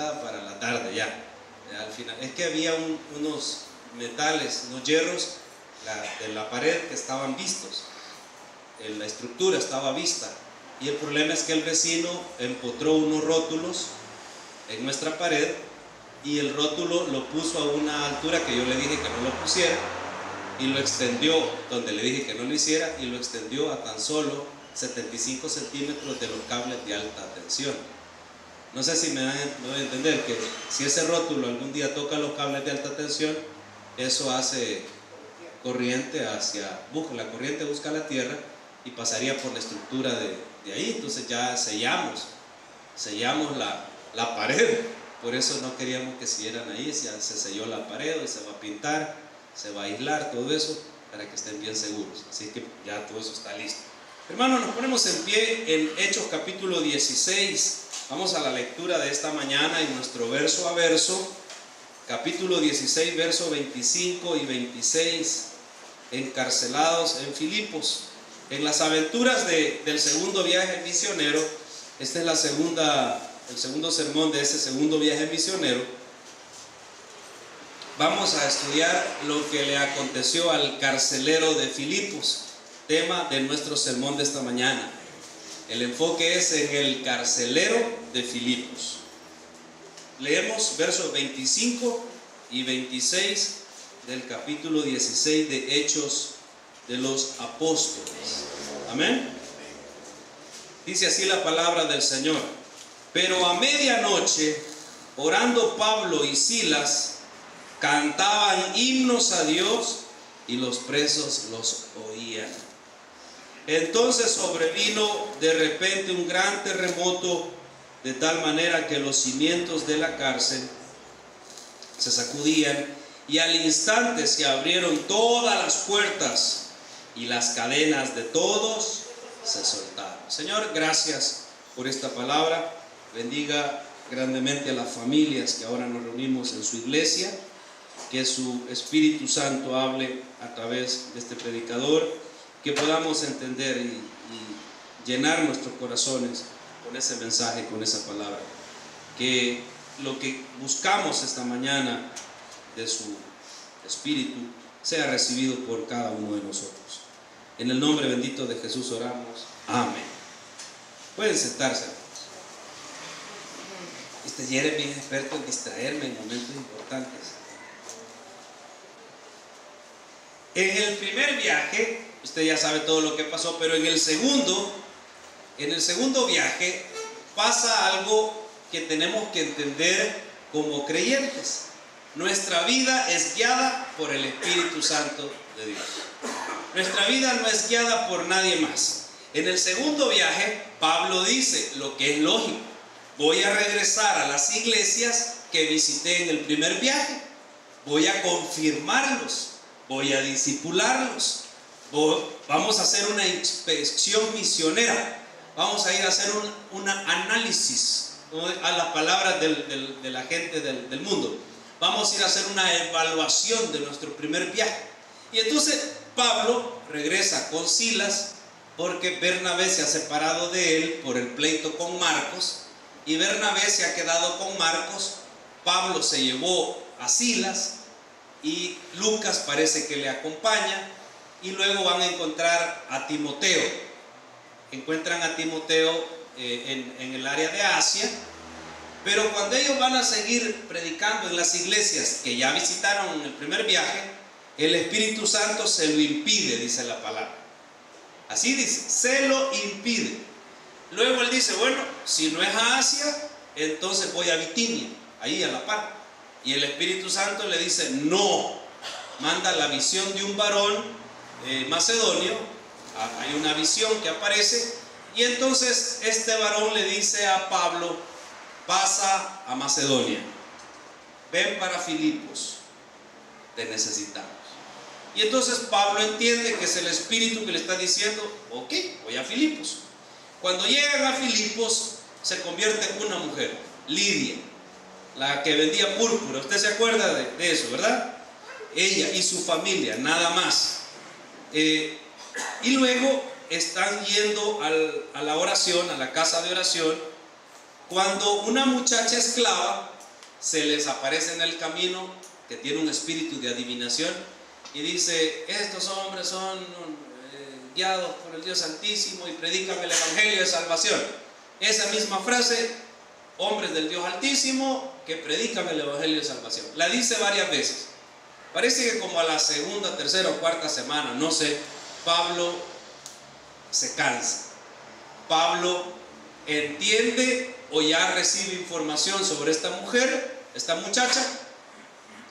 ahorita para la tarde ya. Al final, es que había unos metales, unos hierros de la pared que estaban vistos, la estructura estaba vista, y el problema es que el vecino empotró unos rótulos en nuestra pared, y el rótulo lo puso a una altura que yo le dije que no lo pusiera, y lo extendió donde le dije que no lo hiciera, y lo extendió a tan solo 75 centímetros de los cables de alta tensión. No sé si me van a entender que si ese rótulo algún día toca los cables de alta tensión, eso hace corriente la corriente busca la tierra y pasaría por la estructura de ahí. Entonces ya sellamos la pared. Por eso no queríamos que siguieran ahí. Ya se selló la pared y se va a pintar, se va a aislar todo eso para que estén bien seguros. Así que ya todo eso está listo. Hermanos, nos ponemos en pie en Hechos capítulo 16. Vamos a la lectura de esta mañana en nuestro verso a verso. Capítulo 16, verso 25 y 26. Encarcelados en Filipos. En las aventuras del segundo viaje misionero, este es el segundo sermón de ese segundo viaje misionero. Vamos a estudiar lo que le aconteció al carcelero de Filipos, tema de nuestro sermón de esta mañana. El enfoque es en el carcelero de Filipos. Leemos versos 25 y 26 del capítulo 16 de Hechos de los Apóstoles. Amén. Dice así la palabra del Señor: pero a medianoche, orando Pablo y Silas, cantaban himnos a Dios y los presos los oían. Entonces sobrevino de repente un gran terremoto, de tal manera que los cimientos de la cárcel se sacudían, y al instante se abrieron todas las puertas y las cadenas de todos se soltaron. Señor, gracias por esta palabra. Bendiga grandemente a las familias que ahora nos reunimos en su iglesia. Que su Espíritu Santo hable a través de este predicador, que podamos entender y llenar nuestros corazones con ese mensaje, con esa palabra. Que lo que buscamos esta mañana de su Espíritu sea recibido por cada uno de nosotros. En el nombre bendito de Jesús oramos. Amén. Pueden sentarse. Este Jeremy es bien experto en distraerme en momentos importantes. En el primer viaje, usted ya sabe todo lo que pasó, pero en el segundo viaje pasa algo que tenemos que entender como creyentes. Nuestra vida es guiada por el Espíritu Santo de Dios. Nuestra vida no es guiada por nadie más. En el segundo viaje, Pablo dice lo que es lógico: voy a regresar a las iglesias que visité en el primer viaje, voy a confirmarlos, voy a discipularlos, vamos a hacer una inspección misionera, vamos a ir a hacer un análisis a las palabras de la gente del mundo, vamos a ir a hacer una evaluación de nuestro primer viaje. Y entonces Pablo regresa con Silas, porque Bernabé se ha separado de él por el pleito con Marcos, y Bernabé se ha quedado con Marcos. Pablo se llevó a Silas y Lucas parece que le acompaña, y luego van a encontrar a Timoteo. Encuentran a Timoteo en el área de Asia, pero cuando ellos van a seguir predicando en las iglesias que ya visitaron en el primer viaje, el Espíritu Santo se lo impide, dice la palabra. Así dice, se lo impide. Luego él dice, bueno, si no es a Asia, entonces voy a Bitinia, ahí a la par. Y el Espíritu Santo le dice, no. Manda la visión de un varón macedonio. Hay una visión que aparece, y entonces este varón le dice a Pablo, pasa a Macedonia, ven para Filipos, te necesitamos. Y entonces Pablo entiende que es el Espíritu que le está diciendo, ok, voy a Filipos. Cuando llegan a Filipos, se convierte en una mujer, Lidia, la que vendía púrpura. Usted se acuerda de eso, ¿verdad? Ella y su familia, nada más. Y luego están yendo a la oración, a la casa de oración, Cuando una muchacha esclava se les aparece en el camino que tiene un espíritu de adivinación y dice: estos hombres son guiados por el Dios Altísimo y predican el Evangelio de salvación. Esa misma frase, hombres del Dios Altísimo que predican el Evangelio de salvación, la dice varias veces. Parece que como a la segunda, tercera o cuarta semana, no sé, Pablo se cansa. Pablo entiende o ya recibe información sobre esta mujer, esta muchacha,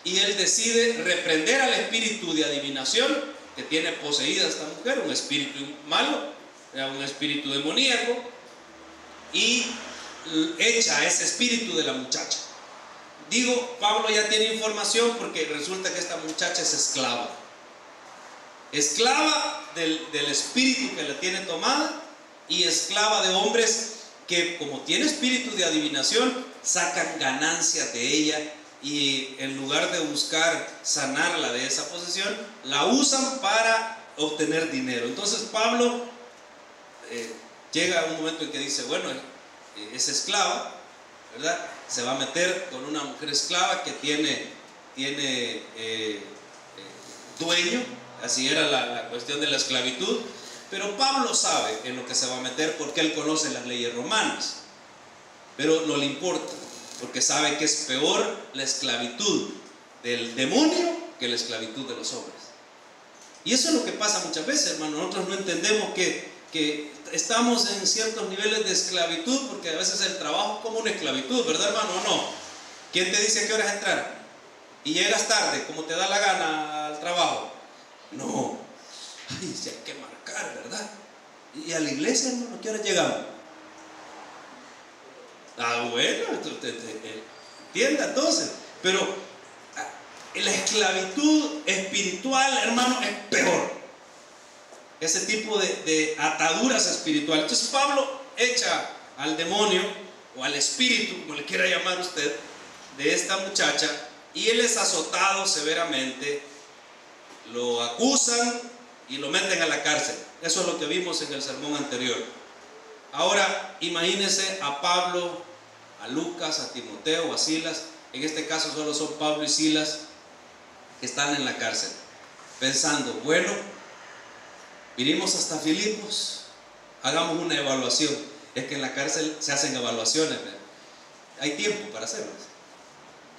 y él decide reprender al espíritu de adivinación que tiene poseída esta mujer, un espíritu malo, un espíritu demoníaco, y echa a ese espíritu de la muchacha. Digo, Pablo ya tiene información porque resulta que esta muchacha es esclava del espíritu que la tiene tomada, y esclava de hombres que, como tiene espíritu de adivinación, sacan ganancias de ella, y en lugar de buscar sanarla de esa posesión, la usan para obtener dinero. Entonces Pablo llega a un momento en que dice: bueno, es esclava, ¿verdad? Se va a meter con una mujer esclava que tiene dueño. Así era la cuestión de la esclavitud. Pero Pablo sabe en lo que se va a meter porque él conoce las leyes romanas, pero no le importa, porque sabe que es peor la esclavitud del demonio que la esclavitud de los hombres. Y eso es lo que pasa muchas veces, hermano. Nosotros no entendemos que estamos en ciertos niveles de esclavitud, porque a veces el trabajo es como una esclavitud, ¿verdad, hermano? ¿O no? ¿Quién te dice a qué horas entrar? Y llegas tarde, como te da la gana al trabajo. No. Ay, si hay que marcar, ¿verdad? Y a la iglesia, hermano, ¿a qué hora llegamos? Bueno, entienda entonces. Pero la esclavitud espiritual, hermano, es peor. Ese tipo de ataduras espirituales. Entonces Pablo echa al demonio o al espíritu, como le quiera llamar usted, de esta muchacha, y él es azotado severamente, lo acusan y lo meten a la cárcel. Eso es lo que vimos en el sermón anterior. Ahora imagínense a Pablo, a Lucas, a Timoteo, a Silas. En este caso solo son Pablo y Silas, que están en la cárcel, pensando: bueno, vinimos hasta Filipos, hagamos una evaluación. Es que en la cárcel se hacen evaluaciones, ¿verdad? Hay tiempo para hacerlas.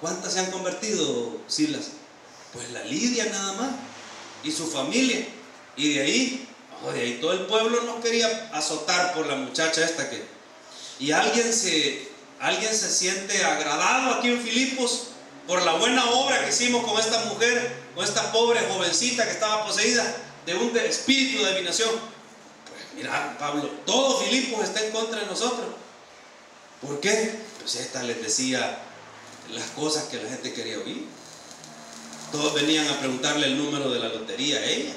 ¿Cuántas se han convertido, Silas? Pues la Lidia nada más y su familia. Y de ahí todo el pueblo nos quería azotar por la muchacha esta que... Y alguien se siente agradado aquí en Filipos por la buena obra que hicimos con esta mujer, con esta pobre jovencita que estaba poseída de un espíritu de adivinación. Pues mira, Pablo, todo Filipos está en contra de nosotros. ¿Por qué? Pues esta les decía las cosas que la gente quería oír. Todos venían a preguntarle el número de la lotería a ella.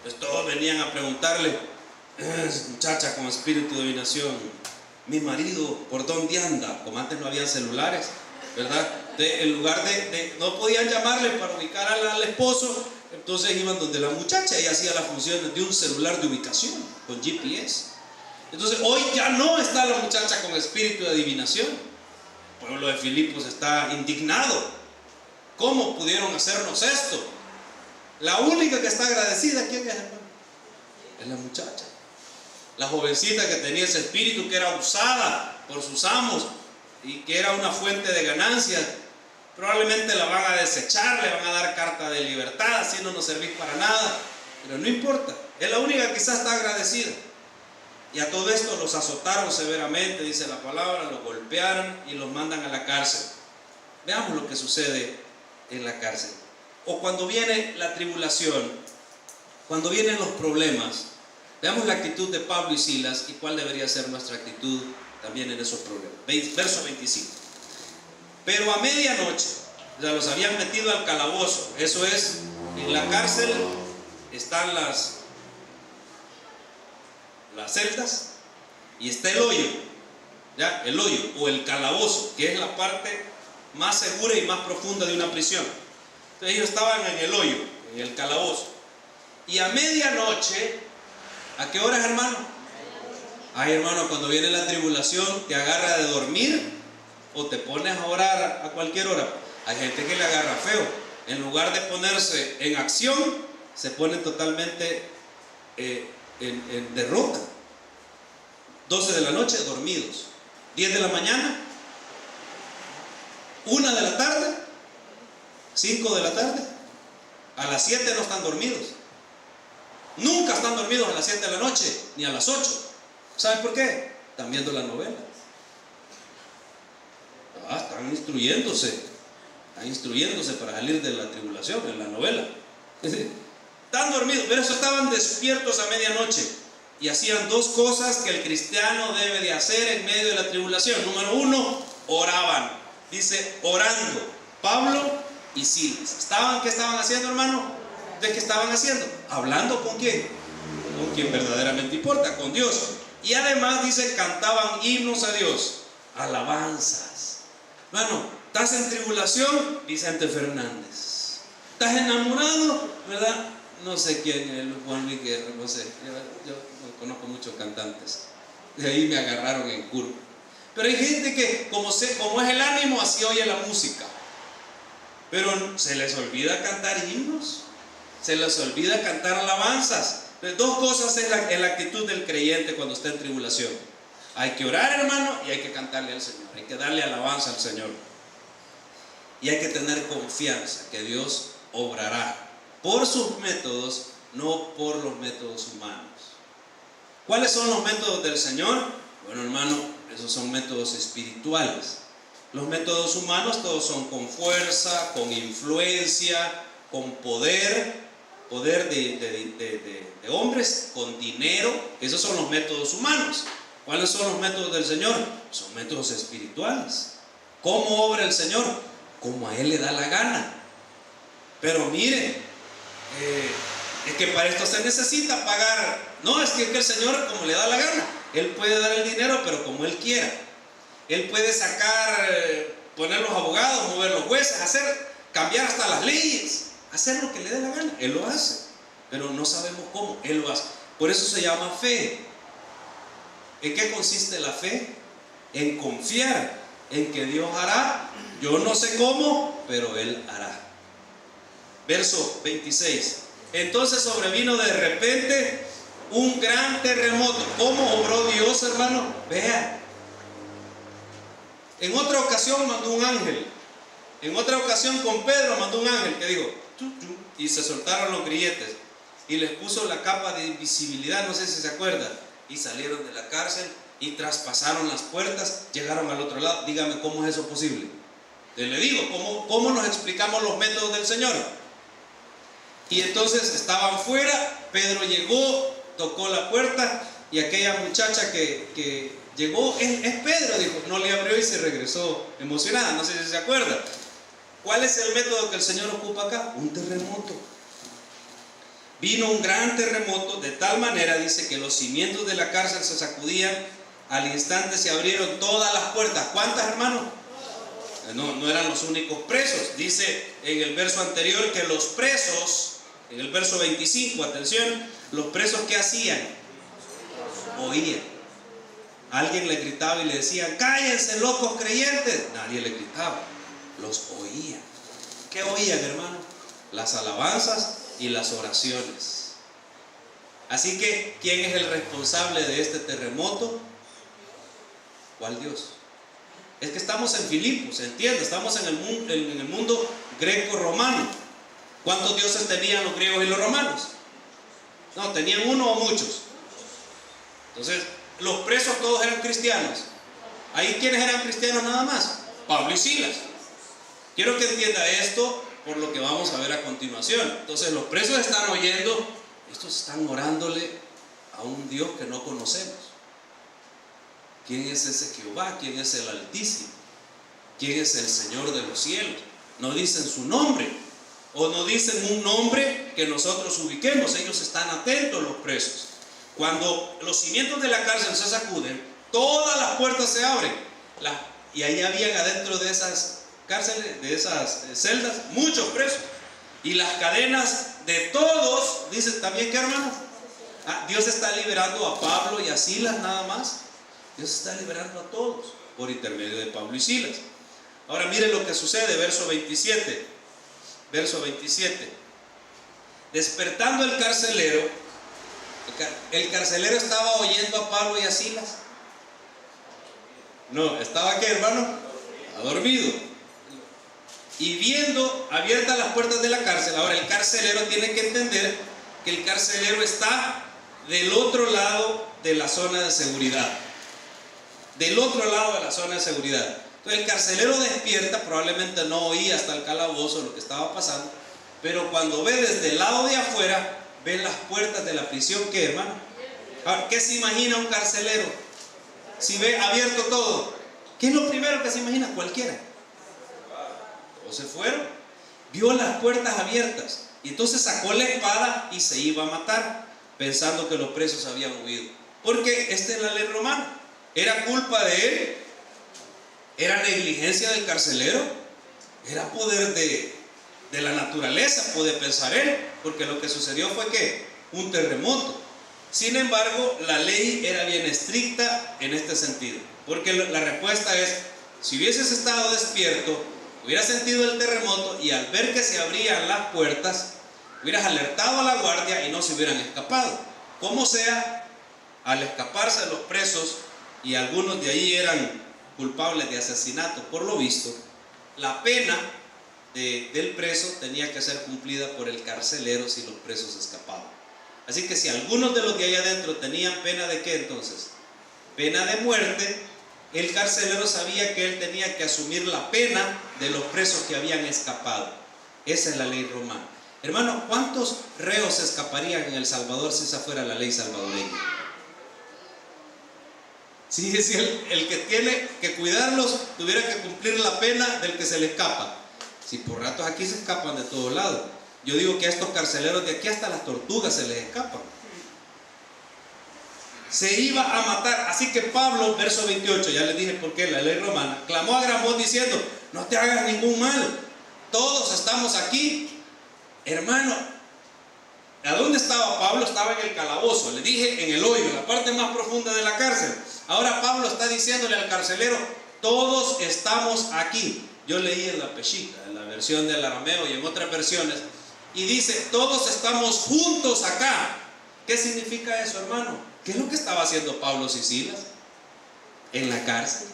Pues todos venían a preguntarle: muchacha con espíritu de adivinación, mi marido, ¿por dónde anda? Como antes no había celulares, ¿verdad? En lugar de no podían llamarle para ubicar al esposo, entonces iban donde la muchacha y hacía las funciones de un celular de ubicación con GPS. Entonces hoy ya no está la muchacha con espíritu de adivinación. El pueblo de Filipos está indignado. ¿Cómo pudieron hacernos esto? La única que está agradecida, ¿quién es, hermano? Es la muchacha, la jovencita que tenía ese espíritu, que era usada por sus amos y que era una fuente de ganancias. Probablemente la van a desechar, le van a dar carta de libertad, así no nos servís para nada, pero no importa, es la única que quizás está agradecida. Y a todo esto los azotaron severamente, dice la palabra, los golpearon y los mandan a la cárcel. Veamos lo que sucede en la cárcel. O cuando viene la tribulación, cuando vienen los problemas, veamos la actitud de Pablo y Silas y cuál debería ser nuestra actitud también en esos problemas. Verso 25. Pero a medianoche, ya los habían metido al calabozo. Eso es, en la cárcel están las celdas y está el hoyo, ¿ya? El hoyo o el calabozo, que es la parte más segura y más profunda de una prisión. Entonces ellos estaban en el hoyo, en el calabozo. Y a medianoche, ¿a qué horas, hermano? Ay, hermano, cuando viene la tribulación, te agarra de dormir o te pones a orar a cualquier hora. Hay gente que le agarra feo. En lugar de ponerse en acción, se ponen totalmente en derrota. 12 de la noche, dormidos. 10 de la mañana, 1 de la tarde, 5 de la tarde. A las 7 no están dormidos. Nunca están dormidos a las 7 de la noche, ni a las 8. ¿Saben por qué? Están viendo la novela. Están instruyéndose para salir de la tribulación en la novela. Están dormidos, pero eso estaban despiertos a medianoche y hacían dos cosas que el cristiano debe de hacer en medio de la tribulación. Número 1, oraban. Dice, orando. Pablo y Silas. ¿Qué estaban haciendo, hermano? ¿De qué estaban haciendo? Hablando con quién. Con quien verdaderamente importa, con Dios. Y además dice, cantaban himnos a Dios, alabanzas. Hermano, ¿estás en tribulación? Vicente Fernández. ¿Estás enamorado? ¿Verdad? No sé quién es, Juan Luis Guerra, no sé. Yo no conozco muchos cantantes. De ahí me agarraron en curva. Pero hay gente que, como es el ánimo, así oye la música. Pero se les olvida cantar himnos, se les olvida cantar alabanzas. Dos cosas es la actitud del creyente cuando está en tribulación. Hay que orar, hermano, y hay que cantarle al Señor. Hay que darle alabanza al Señor. Y hay que tener confianza que Dios obrará por sus métodos, no por los métodos humanos. ¿Cuáles son los métodos del Señor? Bueno, hermano, esos son métodos espirituales. Los métodos humanos todos son con fuerza, con influencia, con poder de hombres, con dinero. Esos son los métodos humanos. ¿Cuáles son los métodos del Señor? Son métodos espirituales. ¿Cómo obra el Señor? Como a Él le da la gana. Pero mire, es que para esto se necesita pagar. No, es que el Señor como le da la gana. Él puede dar el dinero, pero como Él quiera. Él puede sacar, poner los abogados, mover los jueces, cambiar hasta las leyes. Hacer lo que le dé la gana, Él lo hace, pero no sabemos cómo, Él lo hace. Por eso se llama fe. ¿En qué consiste la fe? En confiar en que Dios hará. Yo no sé cómo, pero Él hará. Verso 26. Entonces sobrevino de repente un gran terremoto. ¿Cómo obró Dios, hermano? Vean. En otra ocasión mandó un ángel. En otra ocasión con Pedro mandó un ángel que dijo, y se soltaron los grilletes y les puso la capa de invisibilidad, no sé si se acuerdan, y salieron de la cárcel y traspasaron las puertas, llegaron al otro lado. Dígame, ¿cómo es eso posible? Le digo, ¿cómo nos explicamos los métodos del Señor? Y entonces estaban fuera, Pedro llegó, tocó la puerta y aquella muchacha que llegó, es Pedro, dijo, no le abrió y se regresó emocionada, no sé si se acuerda. ¿Cuál es el método que el Señor ocupa acá? Un terremoto. Vino un gran terremoto, de tal manera, dice, que los cimientos de la cárcel se sacudían, al instante se abrieron todas las puertas. ¿Cuántas, hermanos? No eran los únicos presos. Dice en el verso anterior que los presos, en el verso 25, atención, los presos ¿qué hacían? Oían. Alguien le gritaba y le decían, cállense, locos creyentes. Nadie le gritaba. Los oían. ¿Qué oían, hermano? Las alabanzas y las oraciones. Así que, ¿quién es el responsable de este terremoto? ¿Cuál Dios? Es que estamos en Filipos, ¿se entiende? Estamos en el mundo greco-romano. ¿Cuántos dioses tenían los griegos y los romanos? No, tenían uno o muchos. Entonces, los presos todos eran cristianos. ¿Ahí quiénes eran cristianos nada más? Pablo y Silas. Quiero que entienda esto por lo que vamos a ver a continuación. Entonces los presos están oyendo, estos están orándole a un Dios que no conocemos. ¿Quién es ese Jehová? ¿Quién es el Altísimo? ¿Quién es el Señor de los cielos? No dicen su nombre, o no dicen un nombre que nosotros ubiquemos. Ellos están atentos, los presos. Cuando los cimientos de la cárcel se sacuden, todas las puertas se abren, y ahí habían adentro de esas cárceles, de esas celdas, muchos presos, y las cadenas de todos, dice también que, hermano, Dios está liberando a Pablo y a Silas nada más. Dios está liberando a todos por intermedio de Pablo y Silas. Ahora mire lo que sucede, verso 27. Verso 27. Despertando el carcelero estaba oyendo a Pablo y a Silas. No, ¿estaba qué, hermano? Dormido. Y viendo abiertas las puertas de la cárcel. Ahora el carcelero tiene que entender que el carcelero está del otro lado de la zona de seguridad. Del otro lado de la zona de seguridad. Entonces el carcelero despierta, probablemente no oía hasta el calabozo lo que estaba pasando, pero cuando ve desde el lado de afuera, ve las puertas de la prisión. ¿Qué, hermano? Ahora, ¿qué se imagina un carcelero? Si ve abierto todo, ¿qué es lo primero que se imagina? Cualquiera. Todos se fueron. Vio las puertas abiertas y entonces sacó la espada y se iba a matar, pensando que los presos habían huido. Porque esta es la ley romana. ¿Era culpa de él? ¿Era negligencia del carcelero? ¿Era poder de la naturaleza? Puede pensar él, porque lo que sucedió fue que un terremoto. Sin embargo, la ley era bien estricta en este sentido, porque la respuesta es: si hubieses estado despierto, hubieras sentido el terremoto y al ver que se abrían las puertas, hubieras alertado a la guardia y no se hubieran escapado. Como sea, al escaparse los presos, y algunos de ahí eran culpables de asesinato, por lo visto, la pena del preso tenía que ser cumplida por el carcelero si los presos escapaban. Así que si algunos de los de ahí adentro tenían pena de ¿qué entonces? Pena de muerte, el carcelero sabía que él tenía que asumir la pena de los presos que habían escapado. Esa es la ley romana. Hermano, ¿cuántos reos escaparían en El Salvador si esa fuera la ley salvadoreña? Si el que tiene que cuidarlos tuviera que cumplir la pena del que se le escapa. Si por ratos aquí se escapan de todos lados. Yo digo que a estos carceleros de aquí hasta las tortugas se les escapan. Se iba a matar. Así que Pablo, verso 28, ya les dije por qué, la ley romana, clamó a gran voz diciendo: no te hagas ningún mal, todos estamos aquí. Hermano, ¿a dónde estaba Pablo? Estaba en el calabozo, le dije, en el hoyo, en la parte más profunda de la cárcel. Ahora Pablo está diciéndole al carcelero: todos estamos aquí. Yo leí en la Peshita, en la versión del arameo y en otras versiones, y dice: todos estamos juntos acá. ¿Qué significa eso, hermano? ¿Qué es lo que estaba haciendo Pablo y Silas en la cárcel?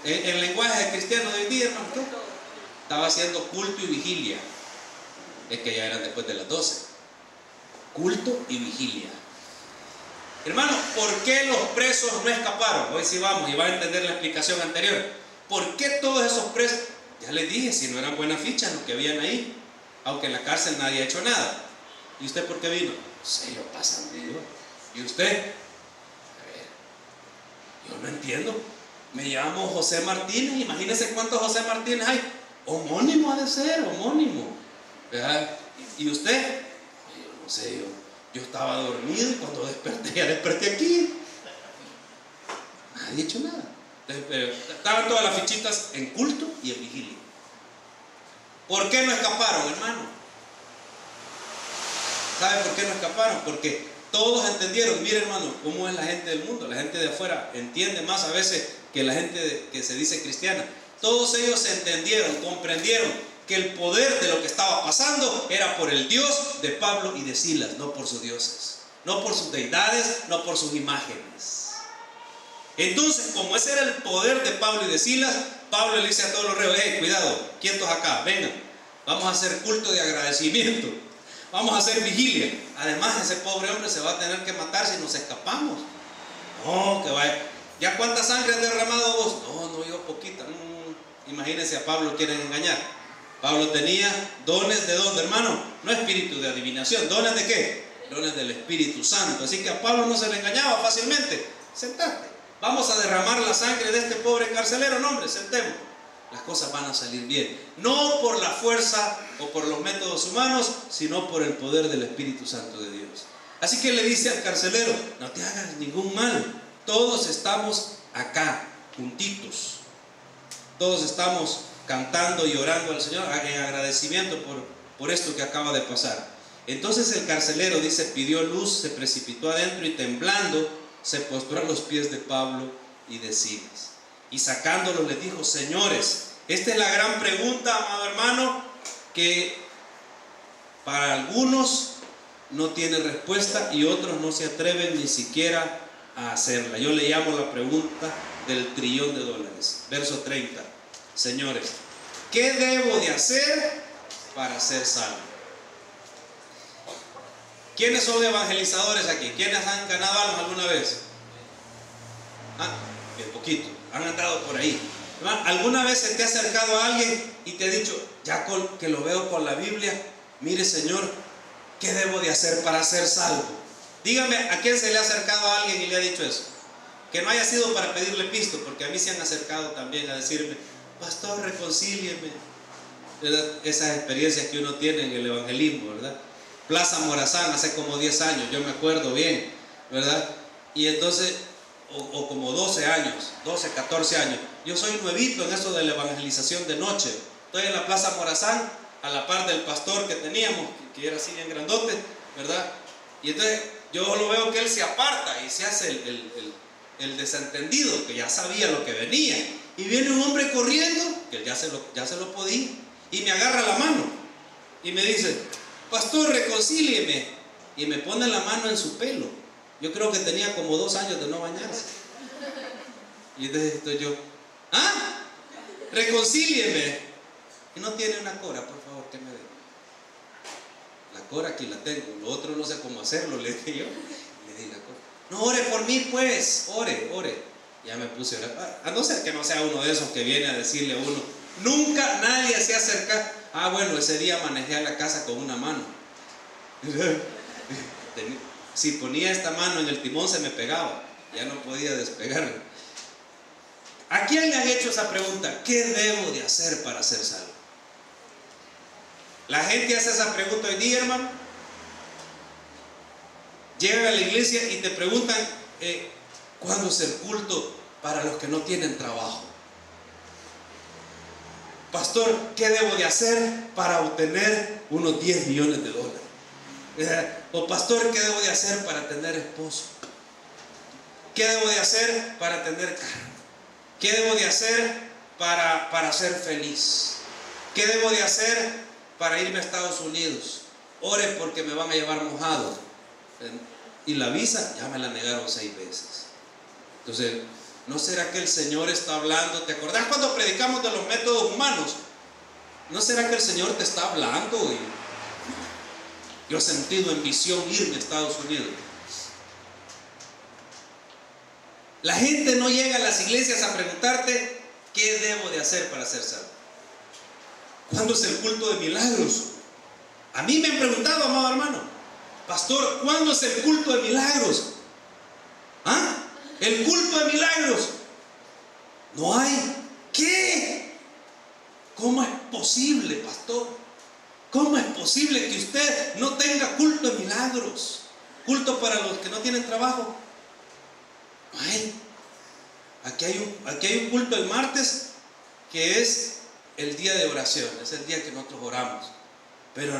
En lenguaje cristiano de hoy día, hermano, ¿qué? Estaba haciendo culto y vigilia. Es que ya eran después de las 12. Culto y vigilia. Hermano, ¿por qué los presos no escaparon? Hoy sí vamos y va a entender la explicación anterior. ¿Por qué todos esos presos? Ya les dije, si no eran buenas fichas los que habían ahí, aunque en la cárcel nadie ha hecho nada. ¿Y usted por qué vino? Se lo pasan de Dios. ¿Y usted? A ver, yo no entiendo. Me llamo José Martínez. Imagínense cuántos José Martínez hay. Homónimo ha de ser, homónimo. ¿Verdad? ¿Y usted? Yo no sé, yo estaba dormido y cuando desperté, ya desperté aquí. Nadie ha hecho nada. Estaban todas las fichitas en culto y en vigilia. ¿Por qué no escaparon, hermano? ¿Sabe por qué no escaparon? Porque todos entendieron. Mire, hermano, cómo es la gente del mundo. La gente de afuera entiende más a veces que la gente que se dice cristiana. Todos ellos entendieron, comprendieron que el poder de lo que estaba pasando era por el Dios de Pablo y de Silas, no por sus dioses, no por sus deidades, no por sus imágenes. Entonces, como ese era el poder de Pablo y de Silas, Pablo le dice a todos los reos: cuidado, quietos acá, vengan, vamos a hacer culto de agradecimiento, vamos a hacer vigilia. Además, ese pobre hombre se va a tener que matar si nos escapamos. No, que vaya. ¿Ya cuánta sangre has derramado vos? No, yo poquita. Imagínense, a Pablo quieren engañar. Pablo tenía dones de dónde, hermano? No espíritu de adivinación. ¿Dones de qué? Dones del Espíritu Santo. Así que a Pablo no se le engañaba fácilmente. Sentate. Vamos a derramar la sangre de este pobre carcelero. No, hombre, sentemos. Las cosas van a salir bien. No por la fuerza o por los métodos humanos, sino por el poder del Espíritu Santo de Dios. Así que le dice al carcelero: no te hagas ningún mal. Todos estamos acá, juntitos. Todos estamos cantando y orando al Señor en agradecimiento por esto que acaba de pasar. Entonces el carcelero, dice, pidió luz, se precipitó adentro y temblando se postró a los pies de Pablo y de Silas. Y sacándolos les dijo: señores, esta es la gran pregunta, amado hermano, que para algunos no tiene respuesta y otros no se atreven ni siquiera a hacerla. Yo le llamo la pregunta del trillón de dólares. Verso 30. Señores, ¿qué debo de hacer para ser salvo? ¿Quiénes son evangelizadores aquí? ¿Quiénes han ganado almas alguna vez? Bien poquito, han andado por ahí. ¿Alguna vez se te ha acercado a alguien y te ha dicho, ya que lo veo con la Biblia, mire Señor, ¿qué debo de hacer para ser salvo? Dígame, ¿a quién se le ha acercado a alguien y le ha dicho eso? Que no haya sido para pedirle pisto, porque a mí se han acercado también a decirme, pastor, reconcílieme. Esas experiencias que uno tiene en el evangelismo, ¿verdad? Plaza Morazán, hace como 10 años, yo me acuerdo bien, ¿verdad? Y entonces, o como 12 años, 12, 14 años. Yo soy nuevito en eso de la evangelización de noche. Estoy en la Plaza Morazán, a la par del pastor que teníamos, que era así bien grandote, ¿verdad? Y entonces yo lo veo que él se aparta y se hace el desentendido, que ya sabía lo que venía. Y viene un hombre corriendo, que ya se lo podía, y me agarra la mano y me dice, pastor, reconcílieme. Y me pone la mano en su pelo. Yo creo que tenía como 2 años de no bañarse. Y entonces estoy yo, reconcílieme. Y no tiene una cora, por favor, que me dé. La cora aquí la tengo, lo otro no sé cómo hacerlo, le dije yo. Le di la cora. No, ore por mí pues, ore. Ya me puse a orar. A no ser que no sea uno de esos que viene a decirle a uno, nunca nadie se acerca. Bueno, ese día manejé a la casa con una mano. Si ponía esta mano en el timón se me pegaba, ya no podía despegarme. ¿A quién le han hecho esa pregunta? ¿Qué debo de hacer para ser salvo? La gente hace esa pregunta hoy día, hermano. Llegan a la iglesia y te preguntan, ¿cuándo es el culto para los que no tienen trabajo? Pastor, ¿qué debo de hacer para obtener unos 10 millones de dólares? O pastor, ¿qué debo de hacer para tener esposo? ¿Qué debo de hacer para tener carro? ¿Qué debo de hacer para ser feliz? ¿Qué debo de hacer para irme a Estados Unidos? Ore porque me van a llevar mojado. Y la visa ya me la negaron 6 veces. Entonces, ¿no será que el Señor está hablando? ¿Te acordás cuando predicamos de los métodos humanos? ¿No será que el Señor te está hablando? Yo he sentido en visión irme a Estados Unidos. La gente no llega a las iglesias a preguntarte ¿qué debo de hacer para ser salvo? ¿Cuándo es el culto de milagros? A mí me han preguntado, amado hermano, pastor, ¿cuándo es el culto de milagros? El culto de milagros. No hay. ¿Qué? ¿Cómo es posible, pastor? ¿Cómo es posible que usted no tenga culto de milagros? Culto para los que no tienen trabajo. Ay, aquí hay un culto el martes que es el día de oración, es el día que nosotros oramos, pero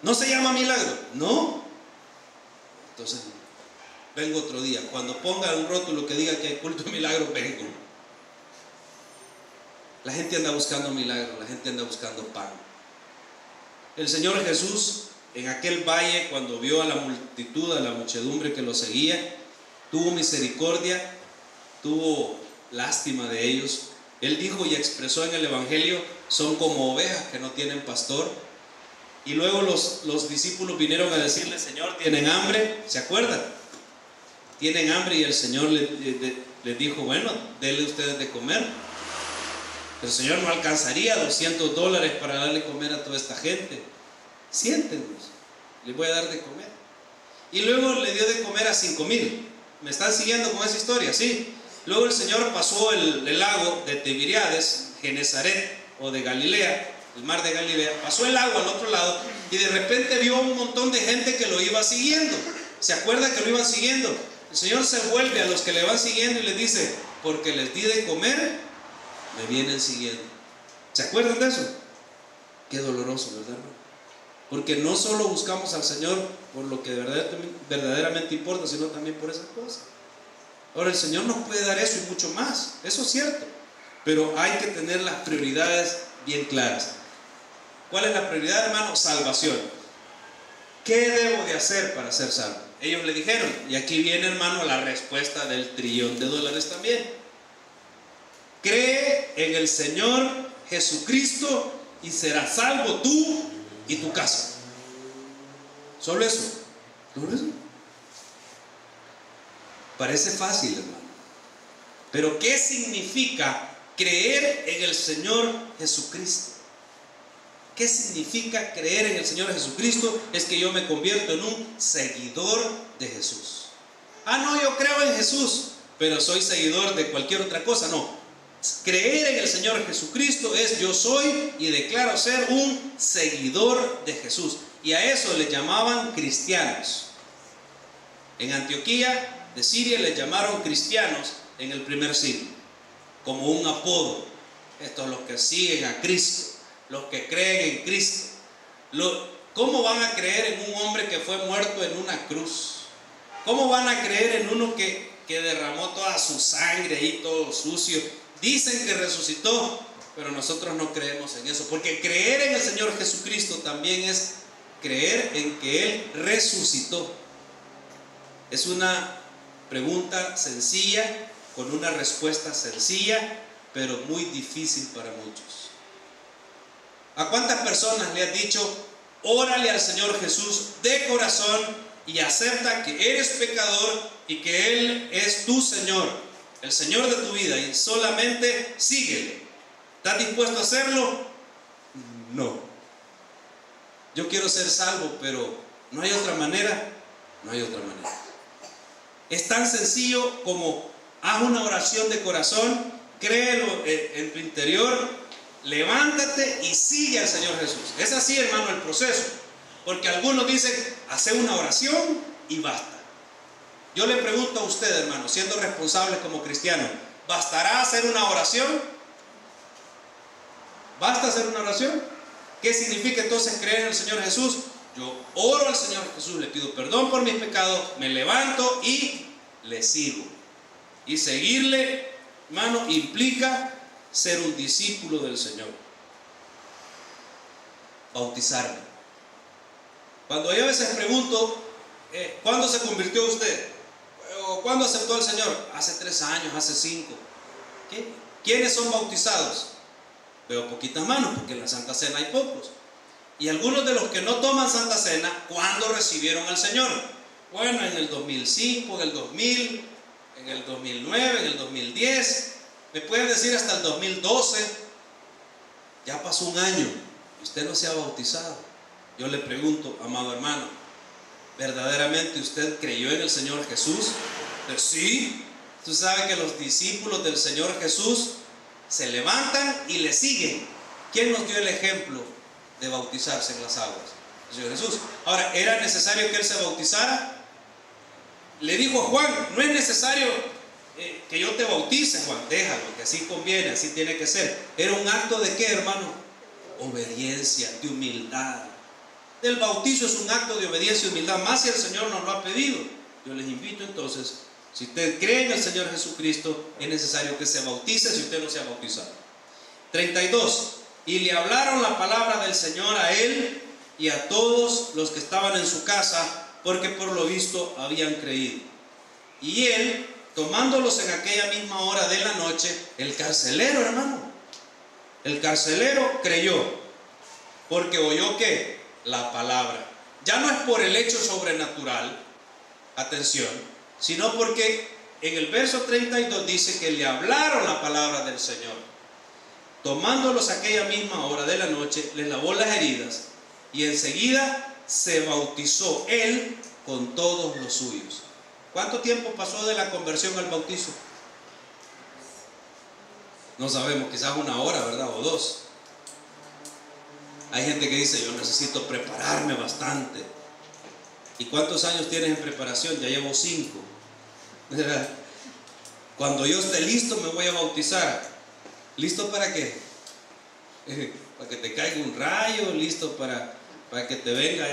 no se llama milagro, no. Entonces vengo otro día, cuando ponga un rótulo que diga que hay culto de milagro, vengo. La gente anda buscando milagros, la gente anda buscando pan. El Señor Jesús en aquel valle, cuando vio a la multitud, a la muchedumbre que lo seguía, tuvo misericordia, tuvo lástima de ellos. Él dijo y expresó en el Evangelio, son como ovejas que no tienen pastor. Y luego los discípulos vinieron a decirle, Señor, ¿tienen hambre? ¿Se acuerdan? Tienen hambre, y el Señor les dijo, bueno, denle ustedes de comer. El Señor no alcanzaría $200 para darle comer a toda esta gente. Siéntenos, les voy a dar de comer. Y luego le dio de comer a 5,000. ¿Me están siguiendo con esa historia? Sí. Luego el Señor pasó el lago de Tiberíades, Genezaret o de Galilea, el mar de Galilea, pasó el lago al otro lado y de repente vio un montón de gente que lo iba siguiendo. ¿Se acuerda que lo iban siguiendo? El Señor se vuelve a los que le van siguiendo y les dice, porque les di de comer, me vienen siguiendo. ¿Se acuerdan de eso? Qué doloroso, ¿verdad? Porque no solo buscamos al Señor por lo que verdaderamente importa, sino también por esas cosas. Ahora, el Señor nos puede dar eso y mucho más, eso es cierto, pero hay que tener las prioridades bien claras. ¿Cuál es la prioridad, hermano? Salvación. ¿Qué debo de hacer para ser salvo? Ellos le dijeron, y aquí viene, hermano, la respuesta del $1.000.000.000 también. Cree en el Señor Jesucristo y serás salvo tú y tu casa. Solo eso. Solo eso. Parece fácil, hermano. Pero ¿qué significa creer en el Señor Jesucristo? ¿Qué significa creer en el Señor Jesucristo? Es que yo me convierto en un seguidor de Jesús. Ah, no, yo creo en Jesús, pero soy seguidor de cualquier otra cosa. No. Creer en el Señor Jesucristo es yo soy y declaro ser un seguidor de Jesús. Y a eso le llamaban cristianos. En Antioquía de Siria les llamaron cristianos en el primer siglo, como un apodo. Estos los que siguen a Cristo, los que creen en Cristo. ¿Cómo van a creer en un hombre que fue muerto en una cruz? ¿Cómo van a creer en uno que derramó toda su sangre ahí, todo sucio? Dicen que resucitó, pero nosotros no creemos en eso, porque creer en el Señor Jesucristo también es creer en que Él resucitó. Es una pregunta sencilla, con una respuesta sencilla, pero muy difícil para muchos. ¿A cuántas personas le has dicho, órale al Señor Jesús de corazón y acepta que eres pecador y que Él es tu Señor, el Señor de tu vida, y solamente síguele? ¿Estás dispuesto a hacerlo? No. Yo quiero ser salvo, pero ¿no hay otra manera? No hay otra manera. Es tan sencillo como haz una oración de corazón, créelo en tu interior, levántate y sigue al Señor Jesús. Es así, hermano, el proceso. Porque algunos dicen, hace una oración y basta. Yo le pregunto a usted, hermano, siendo responsable como cristiano, ¿bastará hacer una oración? ¿Basta hacer una oración? ¿Qué significa entonces creer en el Señor Jesús? Yo oro al Señor Jesús, le pido perdón por mis pecados, me levanto y le sigo. Y seguirle, hermano, implica ser un discípulo del Señor. Bautizarme. Cuando yo a veces pregunto, ¿cuándo se convirtió usted? ¿O cuándo aceptó al Señor? Hace 3 años, hace 5. ¿Qué? ¿Quiénes son bautizados? Veo poquitas manos, porque en la Santa Cena hay pocos. Y algunos de los que no toman Santa Cena, ¿cuándo recibieron al Señor? Bueno, en el 2005, en el 2000, en el 2009, en el 2010, me pueden decir hasta el 2012. Ya pasó un año y usted no se ha bautizado. Yo le pregunto, amado hermano, ¿verdaderamente usted creyó en el Señor Jesús? Pues sí. Tú sabes que los discípulos del Señor Jesús se levantan y le siguen. ¿Quién nos dio el ejemplo de bautizarse en las aguas? El Señor Jesús. Ahora, ¿era necesario que Él se bautizara? Le dijo a Juan, no es necesario que yo te bautice, Juan, déjalo, que así conviene, así tiene que ser. Era un acto de ¿qué, hermano? Obediencia, de humildad. El bautizo es un acto de obediencia y humildad, más si el Señor nos lo ha pedido. Yo les invito entonces, si usted cree en el Señor Jesucristo, es necesario que se bautice si usted no se ha bautizado. 32. Y le hablaron la palabra del Señor a él y a todos los que estaban en su casa, porque por lo visto habían creído. Y él, tomándolos en aquella misma hora de la noche, el carcelero, hermano, el carcelero creyó, porque oyó ¿qué? La palabra. Ya no es por el hecho sobrenatural, atención, sino porque en el verso 32 dice que le hablaron la palabra del Señor. Tomándolos aquella misma hora de la noche, les lavó las heridas y enseguida se bautizó él con todos los suyos. ¿Cuánto tiempo pasó de la conversión al bautizo? No sabemos, quizás 1 hora, ¿verdad? O 2. Hay gente que dice, yo necesito prepararme bastante. ¿Y cuántos años tienes en preparación? Ya llevo 5. Cuando yo esté listo me voy a bautizar. ¿Listo para qué? Para que te caiga un rayo, listo para para que te venga.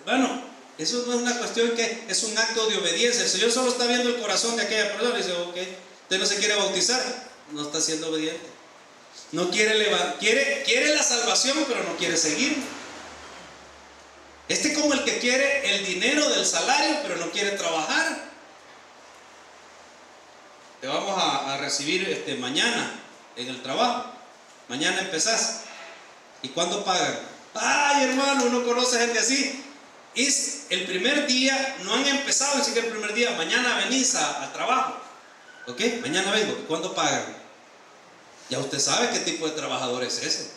Bueno, eso no es una cuestión que es un acto de obediencia. El Señor solo está viendo el corazón de aquella persona y dice, ok, usted no se quiere bautizar, no está siendo obediente. No quiere quiere la salvación, pero no quiere seguir. Este es como el que quiere el dinero del salario, pero no quiere trabajar. Te vamos a recibir mañana en el trabajo. Mañana empezás. ¿Y cuándo pagan? Ay, hermano, uno conoce gente así. Es el primer día, no han empezado, así que el primer día, mañana venís al trabajo. ¿Ok? Mañana vengo. ¿Y cuándo pagan? Ya usted sabe qué tipo de trabajador es ese.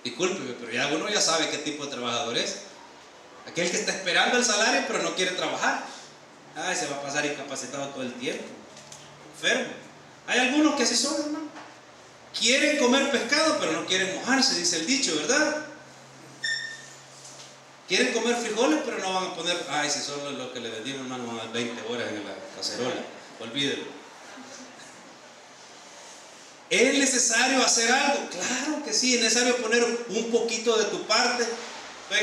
Discúlpeme, pero ya uno ya sabe qué tipo de trabajador es. Aquel que está esperando el salario pero no quiere trabajar. Ay, se va a pasar incapacitado todo el tiempo, enfermo. Hay algunos que así son, hermano. Quieren comer pescado pero no quieren mojarse, dice el dicho, ¿verdad? Quieren comer frijoles pero no van a poner, ay, si solo lo que le vendimos, hermano, van a 20 horas en la cacerola, olvídelo. ¿Es necesario hacer algo? Claro que sí, es necesario poner un poquito de tu parte.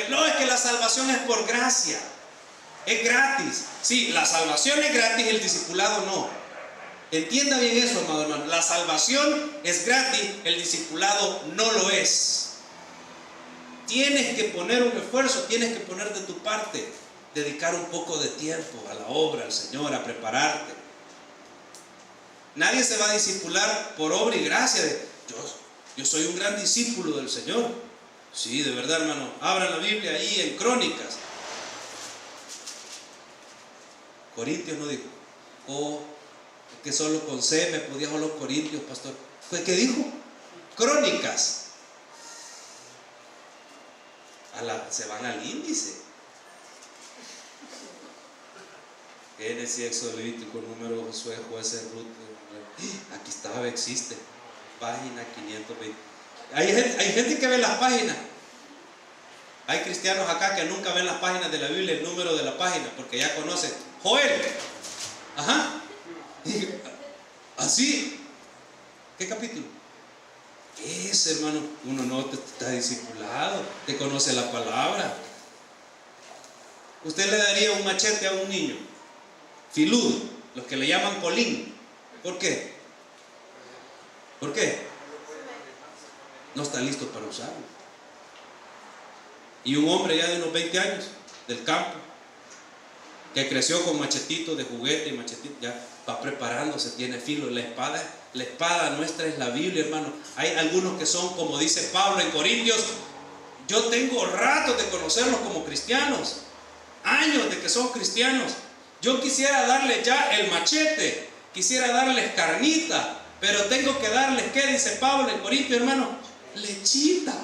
No, es que la salvación es por gracia, es gratis. Sí, la salvación es gratis, el discipulado no. Entienda bien eso, amado hermano. La salvación es gratis, el discipulado no lo es. Tienes que poner un esfuerzo, tienes que poner de tu parte, dedicar un poco de tiempo a la obra, al Señor, a prepararte. Nadie se va a discipular por obra y gracia de yo soy un gran discípulo del Señor. Sí, de verdad, hermano. Abran la Biblia ahí en Crónicas. Corintios no dijo, es que solo con C me podía a los Corintios, pastor. ¿Qué dijo? Crónicas. Se van al índice. Génesis, Éxodo, Levítico, Número, Josué, Jueces, Ruth. Aquí estaba, existe. Página 520. Hay gente que ve las páginas. Hay cristianos acá que nunca ven las páginas de la Biblia, el número de la página, porque ya conocen. Joel. Ajá. Así. ¿Qué capítulo? Ese, hermano. Uno no te está discipulado, te conoce la palabra. Usted le daría un machete a un niño filudo, los que le llaman colín. ¿Por qué? ¿Por qué? No está listo para usarlo. Y un hombre ya de unos 20 años, del campo, que creció con machetitos de juguete y machetitos, ya va preparándose, tiene filo. La espada nuestra es la Biblia, hermano. Hay algunos que son, como dice Pablo en Corintios, yo tengo ratos de conocerlos como cristianos, años de que son cristianos. Yo quisiera darles ya el machete, quisiera darles carnita, pero tengo que darles, ¿qué dice Pablo en Corintios, hermano? Lechita.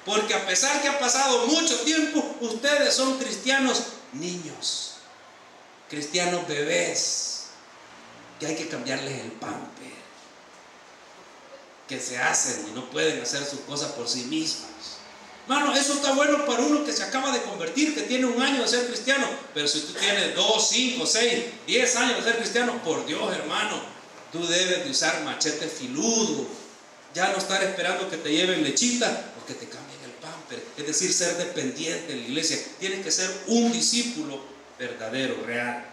Porque a pesar que ha pasado mucho tiempo, ustedes son cristianos niños, cristianos bebés, que hay que cambiarles el pamper, que se hacen y no pueden hacer sus cosas por sí mismos. Hermano, eso está bueno para uno que se acaba de convertir, que tiene un año de ser cristiano. Pero si tú tienes 2, 5, 6, 10 años de ser cristiano, por Dios, hermano, tú debes de usar machete filudo. Ya no estar esperando que te lleven lechita o que te cambien el pamper. Es decir, ser dependiente en la iglesia. Tienes que ser un discípulo verdadero, real.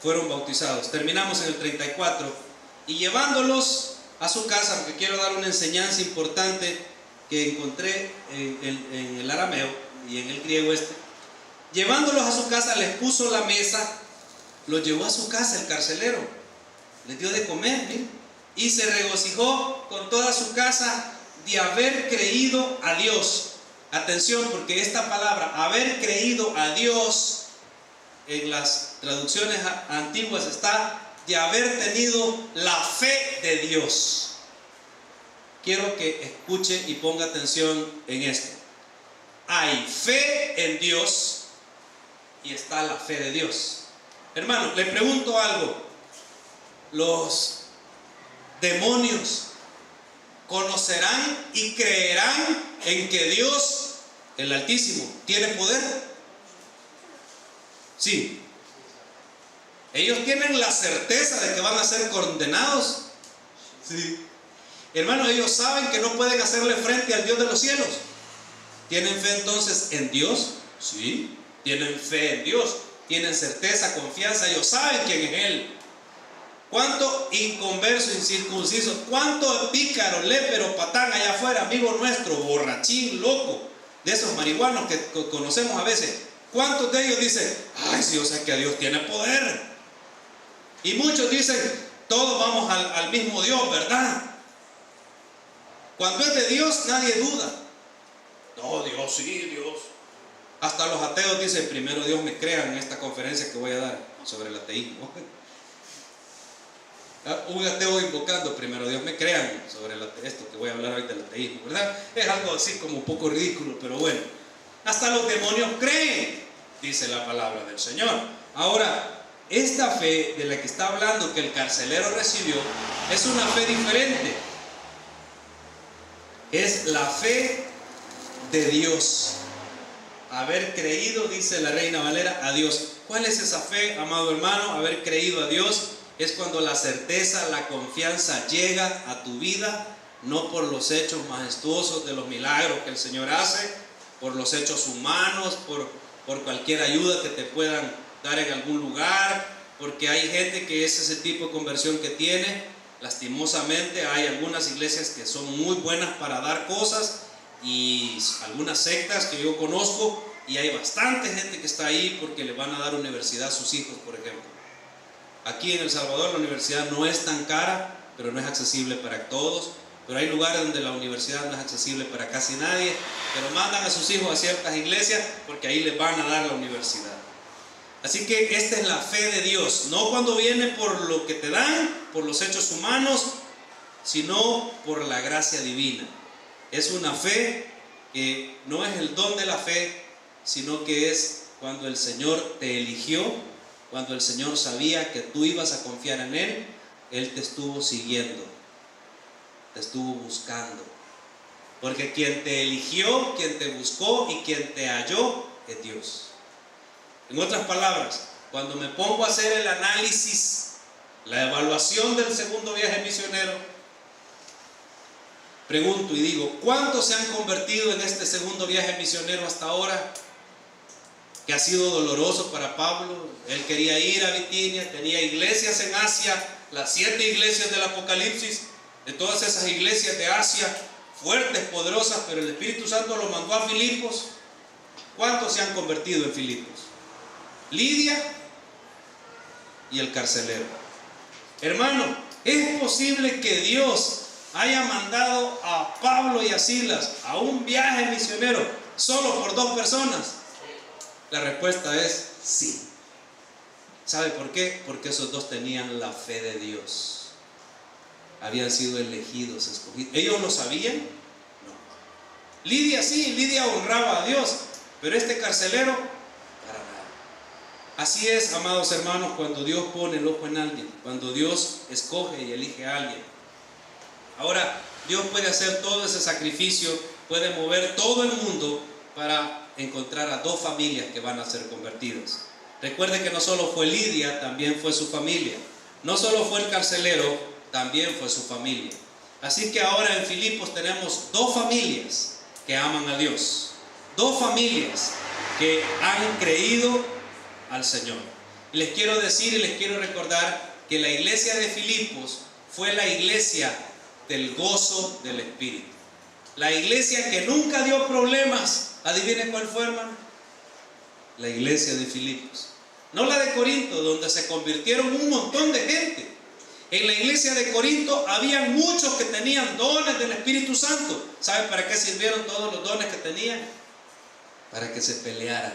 Fueron bautizados. Terminamos en el 34. Y llevándolos a su casa, porque quiero dar una enseñanza importante que encontré en el arameo y en el griego llevándolos a su casa, les puso la mesa, los llevó a su casa el carcelero, les dio de comer, ¿sí? Y se regocijó con toda su casa de haber creído a Dios. Atención, porque esta palabra, haber creído a Dios, en las traducciones antiguas está de haber tenido la fe de Dios. Quiero que escuche y ponga atención en esto. Hay fe en Dios y está la fe de Dios. Hermano, le pregunto algo. ¿Los demonios conocerán y creerán en que Dios, el Altísimo, tiene poder? Sí. ¿Ellos tienen la certeza de que van a ser condenados? Sí. Hermanos, ellos saben que no pueden hacerle frente al Dios de los cielos. ¿Tienen fe entonces en Dios? Sí, tienen fe en Dios, tienen certeza, confianza, ellos saben quién es Él. ¿Cuánto inconverso, incircunciso, cuánto pícaro, lépero, patán allá afuera, amigo nuestro, borrachín, loco, de esos marihuanos que conocemos a veces? ¿Cuántos de ellos dicen, ay, sí, yo sé que Dios tiene poder? Y muchos dicen, todos vamos al mismo Dios, ¿verdad? Cuando es de Dios, nadie duda. No, Dios, sí, Dios. Hasta los ateos dicen, primero Dios me crea en esta conferencia que voy a dar sobre el ateísmo. Un ateo invocando, primero Dios me crean sobre esto que voy a hablar hoy del ateísmo, ¿verdad? Es algo así como un poco ridículo, pero bueno. Hasta los demonios creen, dice la palabra del Señor. Ahora, esta fe de la que está hablando que el carcelero recibió es una fe diferente. Es la fe de Dios. Haber creído, dice la Reina Valera, a Dios. ¿Cuál es esa fe, amado hermano? Haber creído a Dios es cuando la certeza, la confianza llega a tu vida, no por los hechos majestuosos de los milagros que el Señor hace, por los hechos humanos, por cualquier ayuda que te puedan dar en algún lugar, porque hay gente que es ese tipo de conversión que tiene. Lastimosamente hay algunas iglesias que son muy buenas para dar cosas, y algunas sectas que yo conozco, y hay bastante gente que está ahí porque le van a dar universidad a sus hijos, por ejemplo. Aquí en El Salvador la universidad no es tan cara, pero no es accesible para todos. Pero hay lugares donde la universidad no es accesible para casi nadie, pero mandan a sus hijos a ciertas iglesias porque ahí les van a dar la universidad. Así que esta es la fe de Dios, no cuando viene por lo que te dan, por los hechos humanos, sino por la gracia divina. Es una fe que no es el don de la fe, sino que es cuando el Señor te eligió. Cuando el Señor sabía que tú ibas a confiar en Él, Él te estuvo siguiendo, te estuvo buscando. Porque quien te eligió, quien te buscó y quien te halló es Dios. En otras palabras, cuando me pongo a hacer el análisis, la evaluación del segundo viaje misionero, pregunto y digo, ¿cuántos se han convertido en este segundo viaje misionero hasta ahora? Que ha sido doloroso para Pablo. Él quería ir a Bitinia, tenía iglesias en Asia, las 7 iglesias del Apocalipsis, de todas esas iglesias de Asia, fuertes, poderosas, pero el Espíritu Santo lo mandó a Filipos. ¿Cuántos se han convertido en Filipos? Lidia y el carcelero. Hermano, ¿es posible que Dios haya mandado a Pablo y a Silas a un viaje misionero solo por 2 personas? La respuesta es sí. ¿Sabe por qué? Porque esos 2 tenían la fe de Dios. Habían sido elegidos, escogidos. ¿Ellos lo sabían? No. Lidia sí, Lidia honraba a Dios, pero este carcelero, para nada. Así es, amados hermanos, cuando Dios pone el ojo en alguien, cuando Dios escoge y elige a alguien. Ahora, Dios puede hacer todo ese sacrificio, puede mover todo el mundo para encontrar a 2 familias que van a ser convertidas. Recuerde que no solo fue Lidia, también fue su familia. No solo fue el carcelero, también fue su familia. Así que ahora en Filipos tenemos 2 familias que aman a Dios. 2 familias que han creído al Señor. Y les quiero decir y les quiero recordar que la iglesia de Filipos fue la iglesia del gozo del Espíritu. La iglesia que nunca dio problemas. ¿Adivinen cuál fue, hermano? La iglesia de Filipos. No la de Corinto, donde se convirtieron un montón de gente. En la iglesia de Corinto había muchos que tenían dones del Espíritu Santo. ¿Saben para qué sirvieron todos los dones que tenían? Para que se pelearan.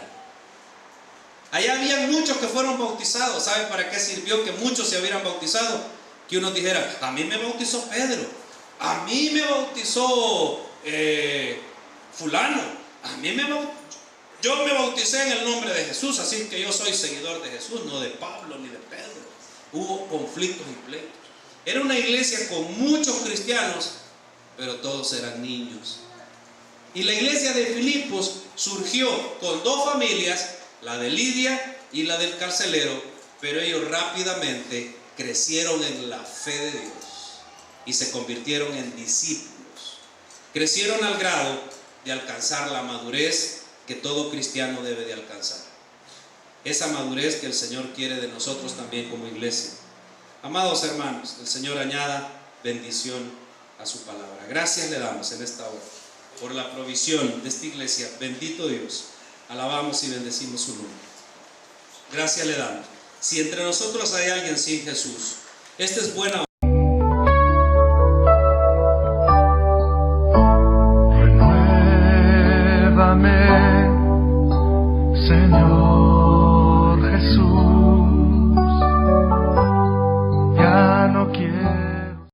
Allá había muchos que fueron bautizados. ¿Saben para qué sirvió que muchos se hubieran bautizado? Que unos dijeran, a mí me bautizó Pedro, a mí me bautizó fulano, yo me bauticé en el nombre de Jesús, así que yo soy seguidor de Jesús, no de Pablo ni de Pedro. Hubo conflictos y pleitos. Era una iglesia con muchos cristianos, pero todos eran niños. Y la iglesia de Filipos surgió con 2 familias, la de Lidia y la del carcelero, pero ellos rápidamente crecieron en la fe de Dios y se convirtieron en discípulos. Crecieron al grado de alcanzar la madurez que todo cristiano debe de alcanzar. Esa madurez que el Señor quiere de nosotros también como iglesia. Amados hermanos, el Señor añada bendición a su palabra. Gracias le damos en esta hora por la provisión de esta iglesia. Bendito Dios. Alabamos y bendecimos su nombre. Gracias le damos. Si entre nosotros hay alguien sin Jesús, esta es buena